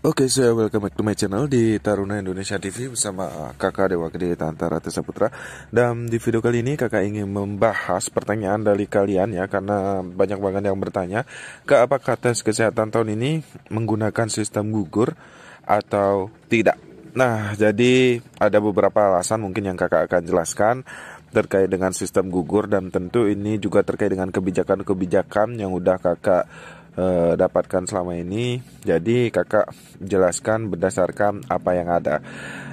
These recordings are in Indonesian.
Oke, saya welcome back to my channel di Taruna Indonesia TV bersama kakak Dewa Gede Tantara Tesa Putra. Dan di video kali ini kakak ingin membahas pertanyaan dari kalian ya, karena banyak banget yang bertanya apakah tes kesehatan tahun ini menggunakan sistem gugur atau tidak. Nah, jadi ada beberapa alasan mungkin yang kakak akan jelaskan terkait dengan sistem gugur, dan tentu ini juga terkait dengan kebijakan-kebijakan yang udah kakak dapatkan selama ini. Jadi kakak jelaskan berdasarkan apa yang ada.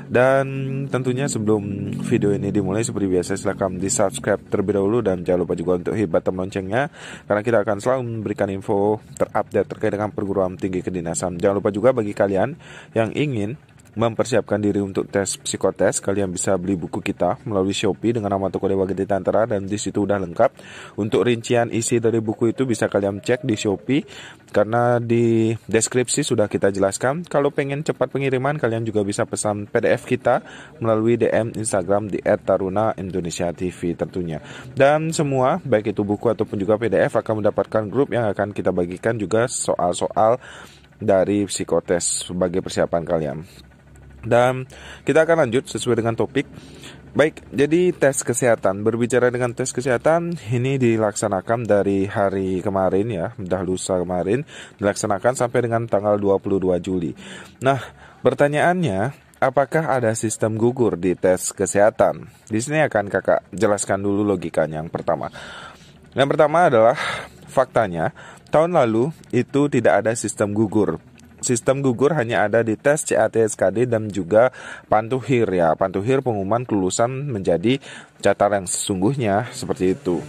Dan tentunya sebelum video ini dimulai, seperti biasa silahkan di subscribe terlebih dahulu, dan jangan lupa juga untuk hit button loncengnya, karena kita akan selalu memberikan info terupdate terkait dengan perguruan tinggi kedinasan. Jangan lupa juga bagi kalian yang ingin mempersiapkan diri untuk tes psikotes, kalian bisa beli buku kita melalui Shopee dengan nama toko Dewa Gede Tantara, dan di situ udah lengkap. Untuk rincian isi dari buku itu bisa kalian cek di Shopee, karena di deskripsi sudah kita jelaskan. Kalau pengen cepat pengiriman, kalian juga bisa pesan PDF kita melalui DM Instagram di @taruna_indonesia_tv tentunya. Dan semua, baik itu buku ataupun juga PDF, akan mendapatkan grup yang akan kita bagikan juga soal-soal dari psikotes sebagai persiapan kalian. Dan kita akan lanjut sesuai dengan topik. Baik, jadi tes kesehatan. Berbicara dengan tes kesehatan, ini dilaksanakan dari hari kemarin ya, dah lusa kemarin, dilaksanakan sampai dengan tanggal 22 Juli. Nah, pertanyaannya, apakah ada sistem gugur di tes kesehatan? Di sini akan kakak jelaskan dulu logikanya yang pertama. Yang pertama adalah faktanya, tahun lalu itu tidak ada sistem gugur. Sistem gugur hanya ada di tes CAT SKD dan juga pantuhir ya. Pantuhir pengumuman kelulusan menjadi catatan yang sesungguhnya, seperti itu.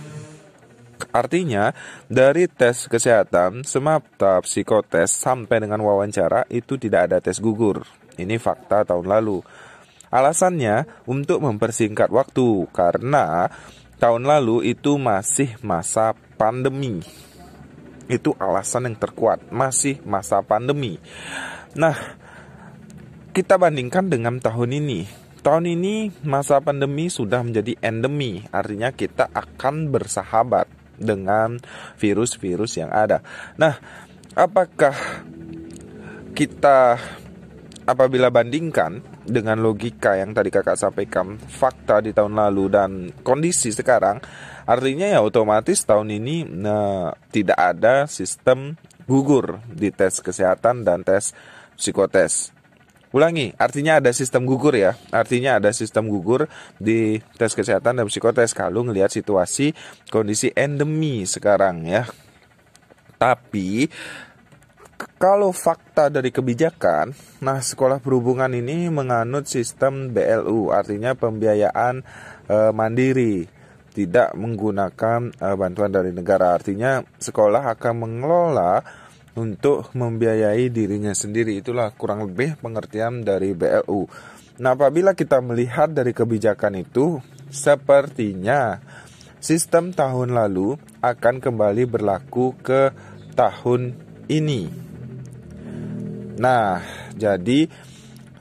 Artinya dari tes kesehatan, semata psikotes sampai dengan wawancara itu tidak ada tes gugur. Ini fakta tahun lalu. Alasannya untuk mempersingkat waktu, karena tahun lalu itu masih masa pandemi. Itu alasan yang terkuat, masih masa pandemi. Nah, kita bandingkan dengan tahun ini. Tahun ini masa pandemi sudah menjadi endemi, artinya kita akan bersahabat dengan virus-virus yang ada. Nah, apakah kita apabila bandingkan dengan logika yang tadi kakak sampaikan, fakta di tahun lalu dan kondisi sekarang, artinya ya otomatis tahun ini tidak ada sistem gugur di tes kesehatan dan tes psikotes. Ulangi, artinya ada sistem gugur ya. Artinya ada sistem gugur di tes kesehatan dan psikotes kalau ngelihat situasi kondisi endemi sekarang ya. Tapi kalau fakta dari kebijakan, nah sekolah perhubungan ini menganut sistem BLU, artinya pembiayaan mandiri, tidak menggunakan bantuan dari negara. Artinya sekolah akan mengelola untuk membiayai dirinya sendiri. Itulah kurang lebih pengertian dari BLU. Nah, apabila kita melihat dari kebijakan itu, sepertinya sistem tahun lalu akan kembali berlaku ke tahun ini. Nah, jadi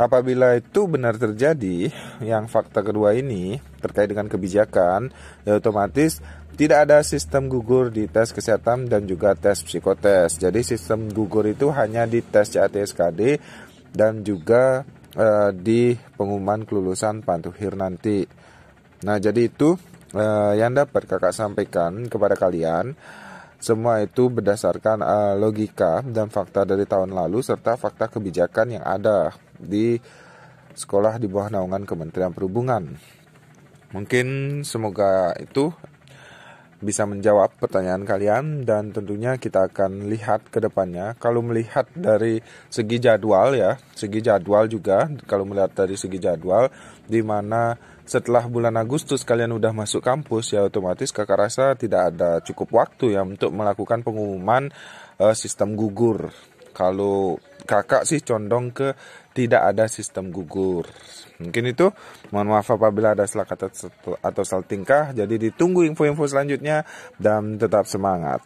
apabila itu benar terjadi, yang fakta kedua ini terkait dengan kebijakan, ya otomatis tidak ada sistem gugur di tes kesehatan dan juga tes psikotes. Jadi sistem gugur itu hanya di tes CAT SKD dan juga di pengumuman kelulusan pantuhir nanti. Nah, jadi itu yang dapat kakak sampaikan kepada kalian. Semua itu berdasarkan logika dan fakta dari tahun lalu serta fakta kebijakan yang ada di sekolah di bawah naungan Kementerian Perhubungan. Mungkin semoga itu bisa menjawab pertanyaan kalian, dan tentunya kita akan lihat ke depannya. Kalau melihat dari segi jadwal ya, segi jadwal juga, kalau melihat dari segi jadwal, di mana setelah bulan Agustus kalian udah masuk kampus, ya otomatis kakak rasa tidak ada cukup waktu ya untuk melakukan pengumuman sistem gugur. Kalau kakak sih condong ke tidak ada sistem gugur. Mungkin itu, mohon maaf apabila ada salah kata atau salah tingkah. Jadi ditunggu info-info selanjutnya dan tetap semangat.